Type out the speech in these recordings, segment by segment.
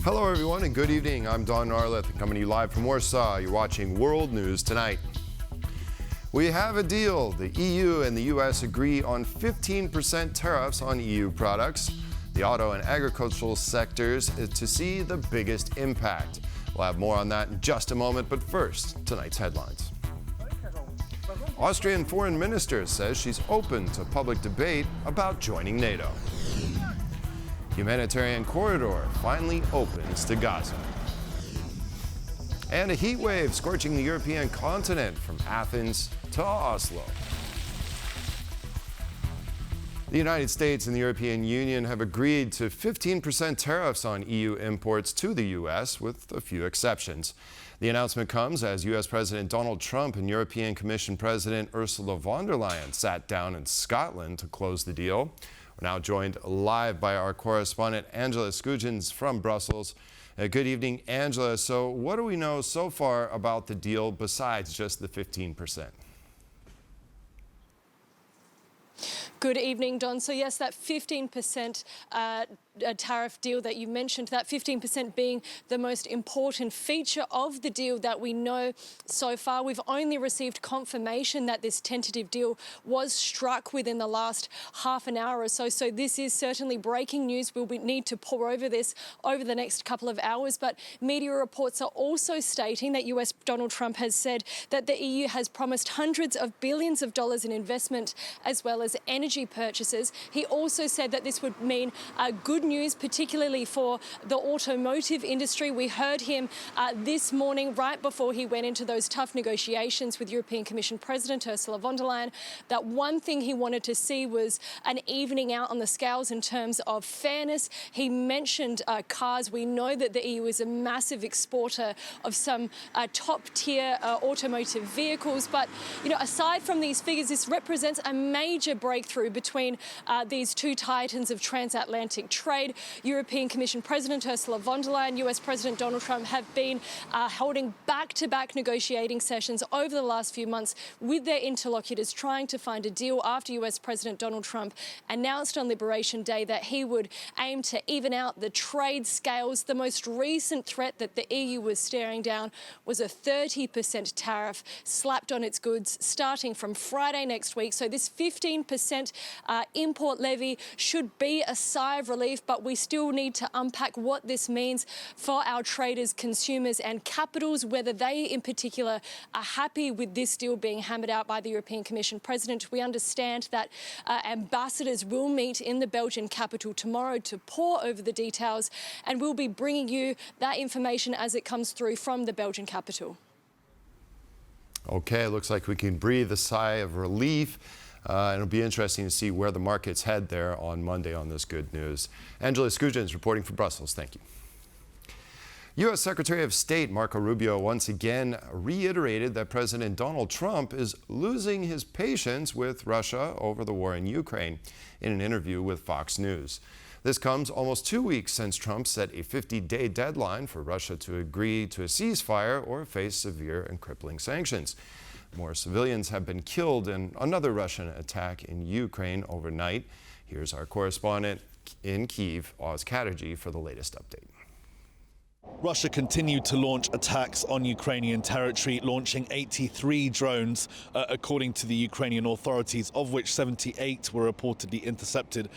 Hello, everyone, and good evening. I'm Don Narlith, coming to you live from Warsaw. You're watching World News Tonight. We have a deal. The EU and the U.S. agree on 15% tariffs on EU products. The auto and agricultural sectors to see the biggest impact. We'll have more on that in just a moment, but first, tonight's headlines. Austrian foreign minister says she's open to public debate about joining NATO. Humanitarian corridor finally opens to Gaza. And a heat wave scorching the European continent from Athens to Oslo. The United States and the European Union have agreed to 15% tariffs on EU imports to the U.S., with a few exceptions. The announcement comes as U.S. President Donald Trump and European Commission President Ursula von der Leyen sat down in Scotland to close the deal. We're now joined live by our correspondent Angela Skujins from Brussels. Good evening, Angela. So what do we know so far about the deal besides just the 15%? Good evening, Don. So yes, that 15% tariff deal that you mentioned, that 15% being the most important feature of the deal that we know so far. We've only received confirmation that this tentative deal was struck within the last half an hour or so. So this is certainly breaking news. We'll need to pore over this over the next couple of hours. But media reports are also stating that US Donald Trump has said that the EU has promised hundreds of billions of dollars in investment as well as energy purchases. He also said that this would mean good news, particularly for the automotive industry. We heard him this morning, right before he went into those tough negotiations with European Commission President Ursula von der Leyen, that one thing he wanted to see was an evening out on the scales in terms of fairness. He mentioned cars. We know that the EU is a massive exporter of some top-tier automotive vehicles. But, you know, aside from these figures, this represents a major breakthrough between these two titans of transatlantic trade. European Commission President Ursula von der Leyen, US President Donald Trump have been holding back-to-back negotiating sessions over the last few months with their interlocutors, trying to find a deal after US President Donald Trump announced on Liberation Day that he would aim to even out the trade scales. The most recent threat that the EU was staring down was a 30% tariff slapped on its goods starting from Friday next week. So this 15% import levy should be a sigh of relief, but we still need to unpack what this means for our traders, consumers and capitals, whether they in particular are happy with this deal being hammered out by the European Commission President. We understand that ambassadors will meet in the Belgian capital tomorrow to pore over the details, and we'll be bringing you that information as it comes through from the Belgian capital. Okay, looks like we can breathe a sigh of relief. It'll be interesting to see where the markets head there on Monday on this good news. Angela Skujins reporting from Brussels. Thank you. U.S. Secretary of State Marco Rubio once again reiterated that President Donald Trump is losing his patience with Russia over the war in Ukraine in an interview with Fox News. This comes almost 2 weeks since Trump set a 50-day deadline for Russia to agree to a ceasefire or face severe and crippling sanctions. More civilians have been killed in another Russian attack in Ukraine overnight. Here's our correspondent in Kyiv, Oz Chatterjee, for the latest update. Russia continued to launch attacks on Ukrainian territory, launching 83 drones, according to the Ukrainian authorities, of which 78 were reportedly intercepted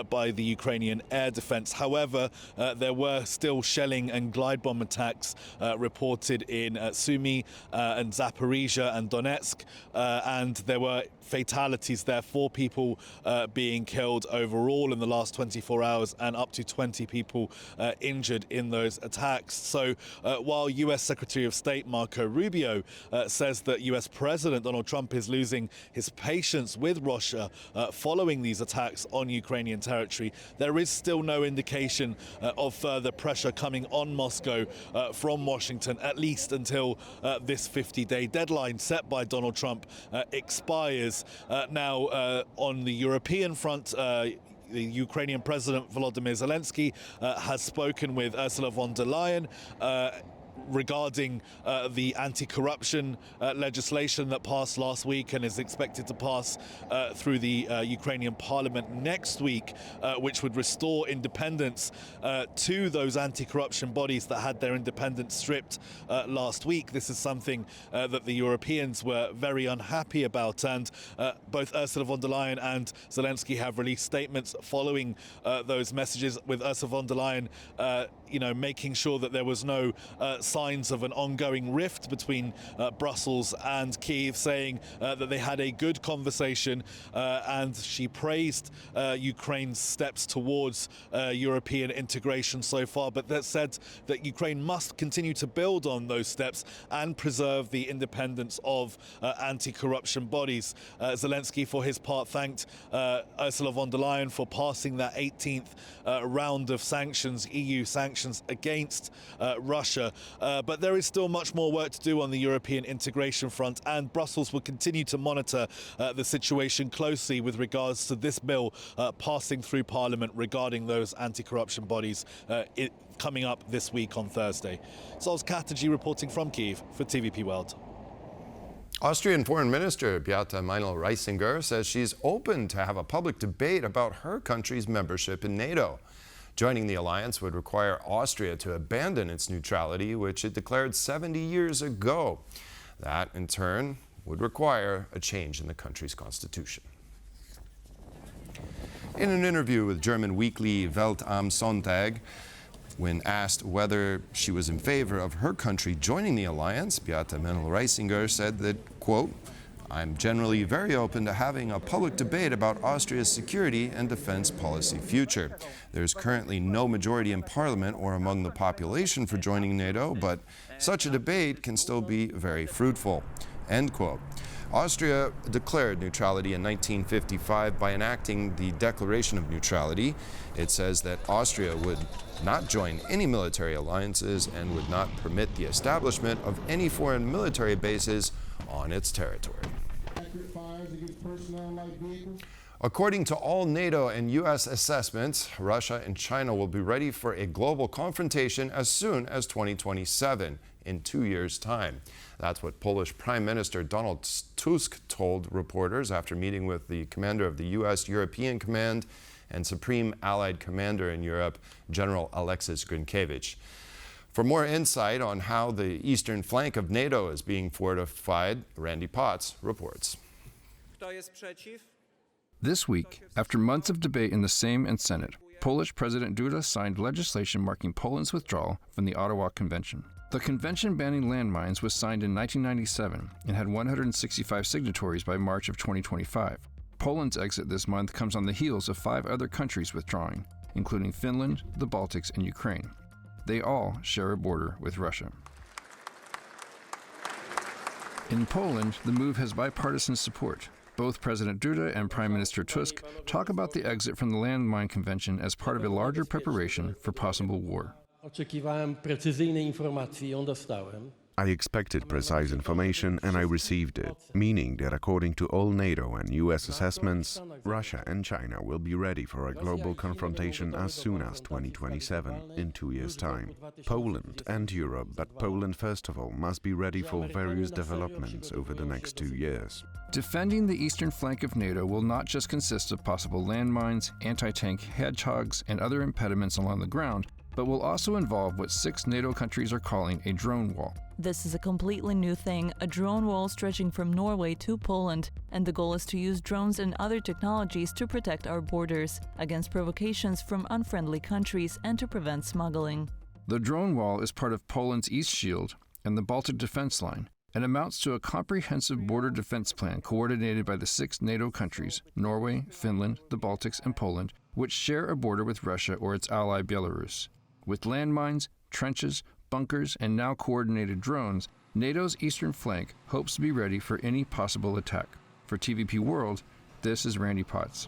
by the Ukrainian air defense. However, there were still shelling and glide bomb attacks reported in Sumy and Zaporizhia and Donetsk, and there were fatalities there, 4 people being killed overall in the last 24 hours and up to 20 people injured in those attacks. So while U.S. Secretary of State Marco Rubio says that U.S. President Donald Trump is losing his patience with Russia following these attacks on Ukrainian territory, there is still no indication of further pressure coming on Moscow from Washington, at least until this 50-day deadline set by Donald Trump expires. Now, on the European front, the Ukrainian President Volodymyr Zelensky has spoken with Ursula von der Leyen regarding the anti-corruption legislation that passed last week and is expected to pass through the Ukrainian parliament next week, which would restore independence to those anti-corruption bodies that had their independence stripped last week. This is something that the Europeans were very unhappy about, and both Ursula von der Leyen and Zelensky have released statements following those messages, with Ursula von der Leyen making sure that there was no signs of an ongoing rift between Brussels and Kyiv, saying that they had a good conversation, and she praised Ukraine's steps towards European integration so far, but that said that Ukraine must continue to build on those steps and preserve the independence of anti-corruption bodies. Zelensky, for his part, thanked Ursula von der Leyen for passing that 18th round of sanctions, EU sanctions against Russia. But there is still much more work to do on the European integration front, and Brussels will continue to monitor the situation closely with regards to this bill passing through Parliament regarding those anti-corruption bodies coming up this week on Thursday. Sols Chatterjee reporting from Kyiv for TVP World. Austrian Foreign Minister Beate Meinl-Reisinger says she's open to have a public debate about her country's membership in NATO. Joining the alliance would require Austria to abandon its neutrality, which it declared 70 years ago. That, in turn, would require a change in the country's constitution. In an interview with German weekly Welt am Sonntag, when asked whether she was in favor of her country joining the alliance, Beate Meinl-Reisinger said that, quote, "I'm generally very open to having a public debate about Austria's security and defense policy future. There's currently no majority in parliament or among the population for joining NATO, but such a debate can still be very fruitful." End quote. Austria declared neutrality in 1955 by enacting the Declaration of Neutrality. It says that Austria would not join any military alliances and would not permit the establishment of any foreign military bases on its territory. According to all NATO and U.S. assessments, Russia and China will be ready for a global confrontation as soon as 2027, in 2 years' time. That's what Polish Prime Minister Donald Tusk told reporters after meeting with the commander of the U.S. European Command and Supreme Allied Commander in Europe, General Alexis Grynkevich. For more insight on how the eastern flank of NATO is being fortified, Randy Potts reports. This week, after months of debate in the Sejm and Senate, Polish President Duda signed legislation marking Poland's withdrawal from the Ottawa Convention. The convention banning landmines was signed in 1997 and had 165 signatories by March of 2025. Poland's exit this month comes on the heels of 5 other countries withdrawing, including Finland, the Baltics, and Ukraine. They all share a border with Russia. In Poland, the move has bipartisan support. Both President Duda and Prime Minister Tusk talk about the exit from the Landmine Convention as part of a larger preparation for possible war. I expected precise information and I received it, meaning that according to all NATO and US assessments, Russia and China will be ready for a global confrontation as soon as 2027, in 2 years' time. Poland and Europe, but Poland first of all, must be ready for various developments over the next 2 years. Defending the eastern flank of NATO will not just consist of possible landmines, anti-tank hedgehogs, and other impediments along the ground, but will also involve what 6 NATO countries are calling a drone wall. This is a completely new thing, a drone wall stretching from Norway to Poland, and the goal is to use drones and other technologies to protect our borders against provocations from unfriendly countries and to prevent smuggling. The drone wall is part of Poland's East Shield and the Baltic Defense Line, and amounts to a comprehensive border defense plan coordinated by the 6 NATO countries, Norway, Finland, the Baltics, and Poland, which share a border with Russia or its ally Belarus. With landmines, trenches, bunkers, and now coordinated drones, NATO's eastern flank hopes to be ready for any possible attack. For TVP World, this is Randy Potts.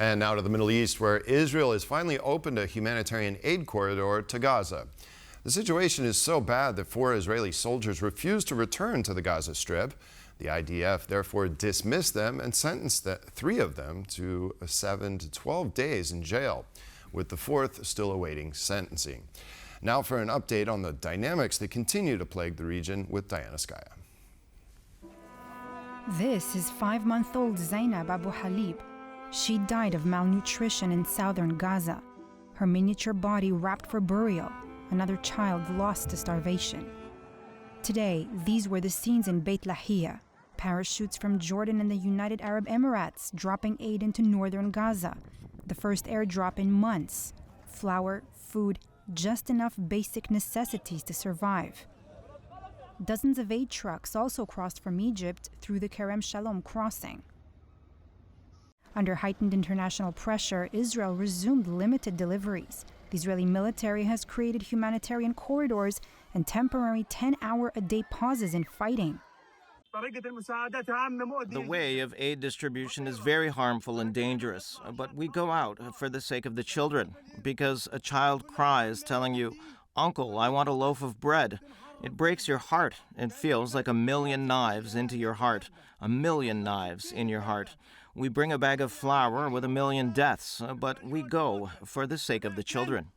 And now to the Middle East, where Israel has finally opened a humanitarian aid corridor to Gaza. The situation is so bad that 4 Israeli soldiers refused to return to the Gaza Strip. The IDF therefore dismissed them and sentenced 3 of them to 7 to 12 days in jail, with the 4th still awaiting sentencing. Now for an update on the dynamics that continue to plague the region with Diana Skaya. This is 5-month-old Zainab Abu Halib. She died of malnutrition in southern Gaza. Her miniature body wrapped for burial, another child lost to starvation. Today, these were the scenes in Beit Lahia. Parachutes from Jordan and the United Arab Emirates dropping aid into northern Gaza. The first airdrop in months. Flour, food, just enough basic necessities to survive. Dozens of aid trucks also crossed from Egypt through the Kerem Shalom crossing. Under heightened international pressure, Israel resumed limited deliveries. The Israeli military has created humanitarian corridors and temporary 10-hour-a-day pauses in fighting. The way of aid distribution is very harmful and dangerous, but we go out for the sake of the children, because a child cries telling you, "Uncle, I want a loaf of bread." It breaks your heart. It feels like 1,000,000 knives into your heart, 1,000,000 knives in your heart. We bring a bag of flour with 1,000,000 deaths, but we go for the sake of the children.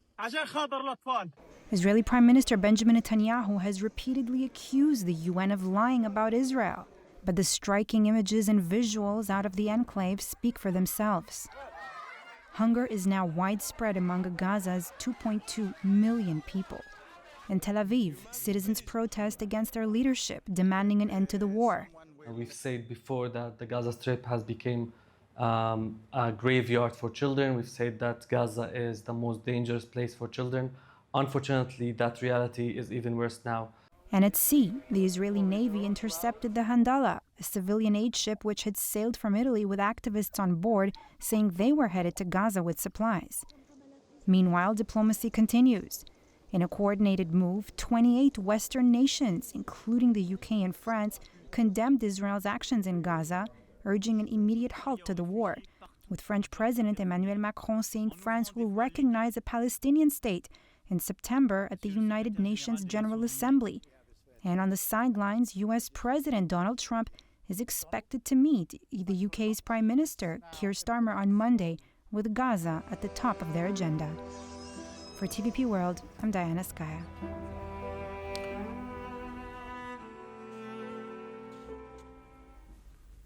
Israeli Prime Minister Benjamin Netanyahu has repeatedly accused the UN of lying about Israel. But the striking images and visuals out of the enclave speak for themselves. Hunger is now widespread among Gaza's 2.2 million people. In Tel Aviv, citizens protest against their leadership, demanding an end to the war. We've said before that the Gaza Strip has become a graveyard for children. We've said that Gaza is the most dangerous place for children. Unfortunately, that reality is even worse now. And at sea, the Israeli Navy intercepted the Handala, a civilian aid ship which had sailed from Italy with activists on board, saying they were headed to Gaza with supplies. Meanwhile, diplomacy continues. In a coordinated move, 28 Western nations, including the UK and France, condemned Israel's actions in Gaza, urging an immediate halt to the war, with French President Emmanuel Macron saying France will recognize a Palestinian state in September at the United Nations General Assembly. And on the sidelines, U.S. President Donald Trump is expected to meet the UK's Prime Minister, Keir Starmer, on Monday, with Gaza at the top of their agenda. For TVP World, I'm Diana Skaya.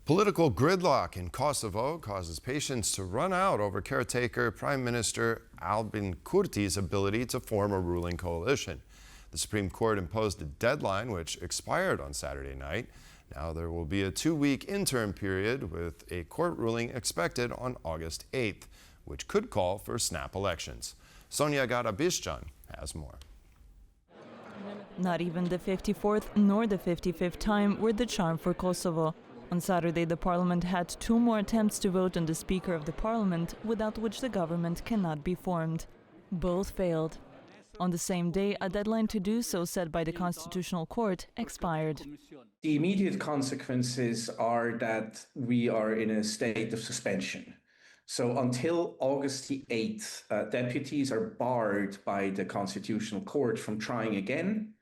Political gridlock in Kosovo causes patience to run out over caretaker Prime Minister Albin Kurti's ability to form a ruling coalition. The Supreme Court imposed a deadline which expired on Saturday night. Now there will be a 2-week interim period with a court ruling expected on August 8th, which could call for snap elections. Sonia Garabishjan has more. Not even the 54th nor the 55th time were the charm for Kosovo. On Saturday, the parliament had 2 more attempts to vote on the Speaker of the Parliament, without which the government cannot be formed. Both failed. On the same day, a deadline to do so set by the Constitutional Court expired. The immediate consequences are that we are in a state of suspension. So until August the 8th, deputies are barred by the Constitutional Court from trying again,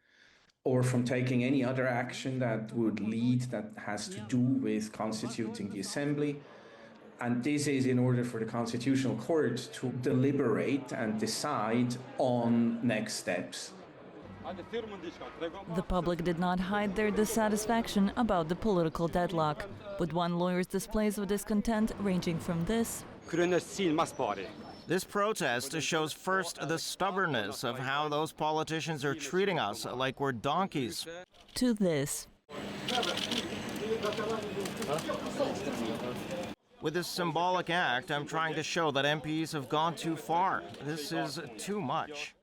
or from taking any other action that would lead, that has to do with constituting the assembly. And this is in order for the Constitutional Court to deliberate and decide on next steps. The public did not hide their dissatisfaction about the political deadlock, with one lawyer's displays of discontent ranging from this: This protest shows first the stubbornness of how those politicians are treating us like we're donkeys, to this. With this symbolic act, I'm trying to show that MPs have gone too far. This is too much.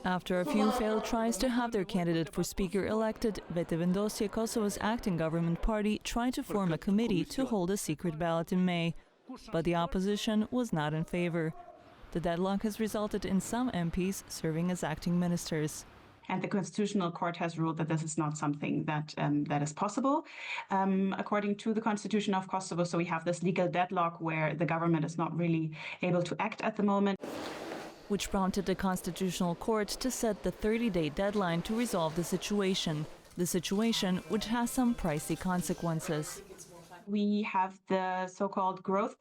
After a few failed tries to have their candidate for speaker elected, Vetevendosje, Kosovo's acting government party, tried to form a committee to hold a secret ballot in May. But the opposition was not in favor. The deadlock has resulted in some MPs serving as acting ministers. And the Constitutional Court has ruled that this is not something that is possible, according to the Constitution of Kosovo. So we have this legal deadlock where the government is not really able to act at the moment. Which prompted the Constitutional Court to set the 30-day deadline to resolve the situation which has some pricey consequences. We have the so-called growth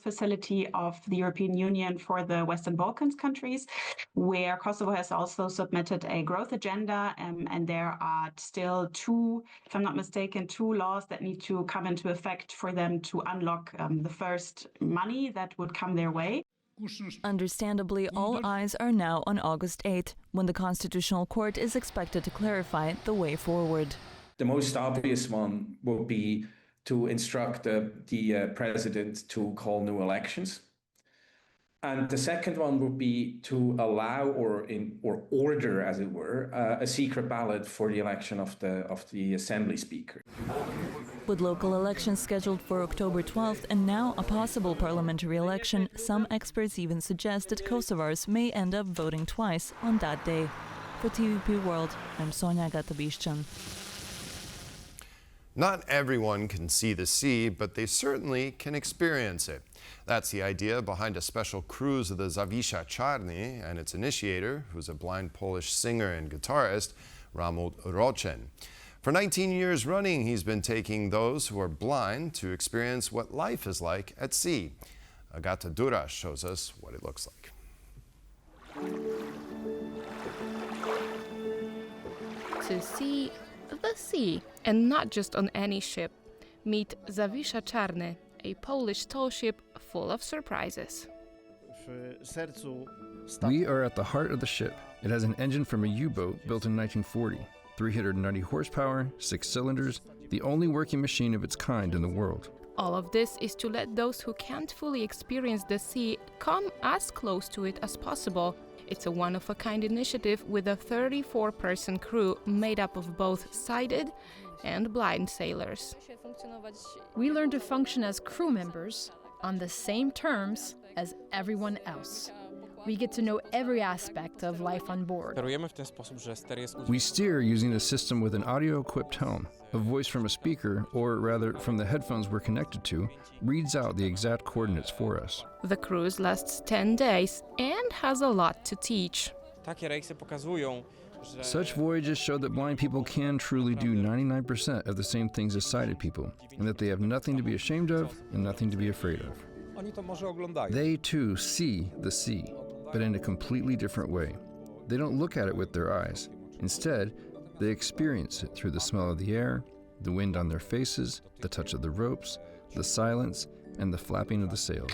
facility of the European Union for the Western Balkans countries, where Kosovo has also submitted a growth agenda, and there are still two, if I'm not mistaken, two laws that need to come into effect for them to unlock the first money that would come their way. Understandably, all eyes are now on August 8, when the Constitutional Court is expected to clarify the way forward. The most obvious one would be to instruct the president to call new elections. And the second one would be to allow or order, as it were, a secret ballot for the election of the assembly speaker. With local elections scheduled for October 12th and now a possible parliamentary election, some experts even suggest that Kosovars may end up voting twice on that day. For TVP World, I'm Sonia Gatabiszczan. Not everyone can see the sea, but they certainly can experience it. That's the idea behind a special cruise of the Zawisza Czarny and its initiator, who's a blind Polish singer and guitarist, Ramon Roczen. For 19 years running, he's been taking those who are blind to experience what life is like at sea. Agata Dura shows us what it looks like. To see the sea, and not just on any ship. Meet Zawisza Czarny, a Polish toll ship full of surprises. We are at the heart of the ship. It has an engine from a U-boat built in 1940, 390 horsepower, 6 cylinders, the only working machine of its kind in the world. All of this is to let those who can't fully experience the sea come as close to it as possible. It's a one-of-a-kind initiative with a 34-person crew made up of both sighted and blind sailors. We learn to function as crew members on the same terms as everyone else. We get to know every aspect of life on board. We steer using a system with an audio-equipped helm. A voice from a speaker, or rather from the headphones we're connected to, reads out the exact coordinates for us. The cruise lasts 10 days and has a lot to teach. Such voyages show that blind people can truly do 99% of the same things as sighted people, and that they have nothing to be ashamed of and nothing to be afraid of. They too see the sea, but in a completely different way. They don't look at it with their eyes. Instead, they experience it through the smell of the air, the wind on their faces, the touch of the ropes, the silence, and the flapping of the sails.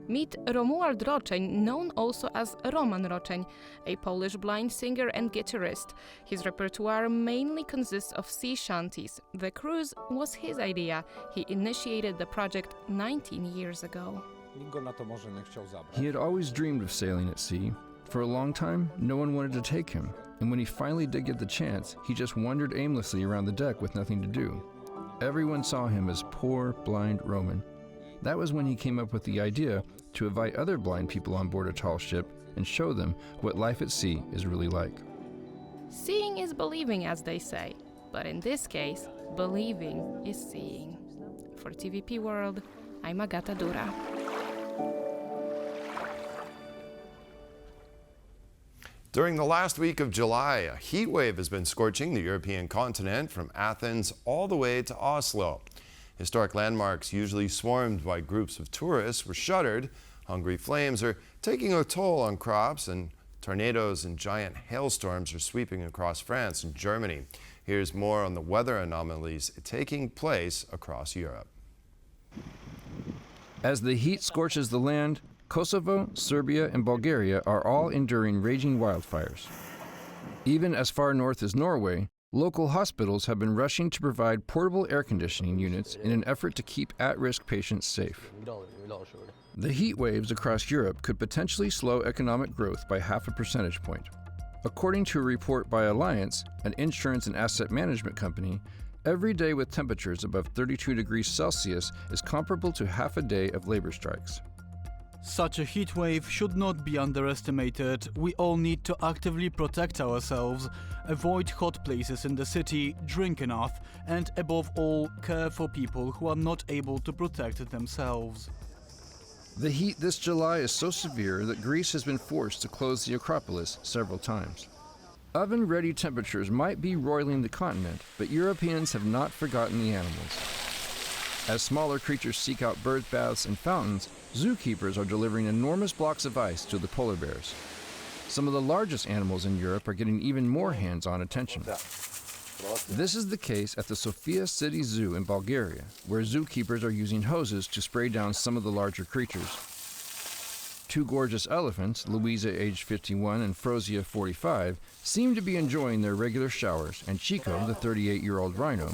Meet Romuald Roczen, known also as Roman Roczen, a Polish blind singer and guitarist. His repertoire mainly consists of sea shanties. The cruise was his idea. He initiated the project 19 years ago. He had always dreamed of sailing at sea. For a long time, no one wanted to take him, and when he finally did get the chance, he just wandered aimlessly around the deck with nothing to do. Everyone saw him as poor, blind Roman. That was when he came up with the idea to invite other blind people on board a tall ship and show them what life at sea is really like. Seeing is believing, as they say, but in this case, believing is seeing. For TVP World, I'm Agata Dura. During the last week of July, a heat wave has been scorching the European continent from Athens all the way to Oslo. Historic landmarks, usually swarmed by groups of tourists, were shuttered. Hungry flames are taking a toll on crops, and tornadoes and giant hailstorms are sweeping across France and Germany. Here's more on the weather anomalies taking place across Europe. As the heat scorches the land, Kosovo, Serbia, and Bulgaria are all enduring raging wildfires. Even as far north as Norway, local hospitals have been rushing to provide portable air conditioning units in an effort to keep at-risk patients safe. The heat waves across Europe could potentially slow economic growth by 0.5 percentage point. According to a report by Alliance, an insurance and asset management company, every day with temperatures above 32 degrees Celsius is comparable to half a day of labor strikes. Such a heat wave should not be underestimated. We all need to actively protect ourselves, avoid hot places in the city, drink enough, and above all, care for people who are not able to protect themselves. The heat this July is so severe that Greece has been forced to close the Acropolis several times. Oven-ready temperatures might be roiling the continent, but Europeans have not forgotten the animals. As smaller creatures seek out bird baths and fountains, zookeepers are delivering enormous blocks of ice to the polar bears. Some of the largest animals in Europe are getting even more hands-on attention. This is the case at the Sofia City Zoo in Bulgaria, where zookeepers are using hoses to spray down some of the larger creatures. Two gorgeous elephants, Louisa, aged 51, and Frozia, 45, seem to be enjoying their regular showers, and Chico, the 38-year-old rhino,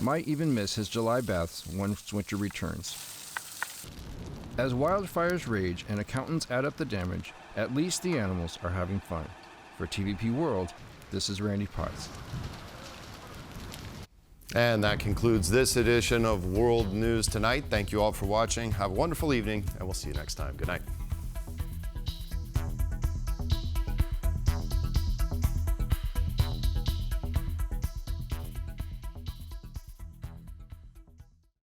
might even miss his July baths once winter returns. As wildfires rage and accountants add up the damage, at least the animals are having fun. For TVP World, this is Randy Potts. And that concludes this edition of World News Tonight. Thank you all for watching. Have a wonderful evening, and we'll see you next time. Good night.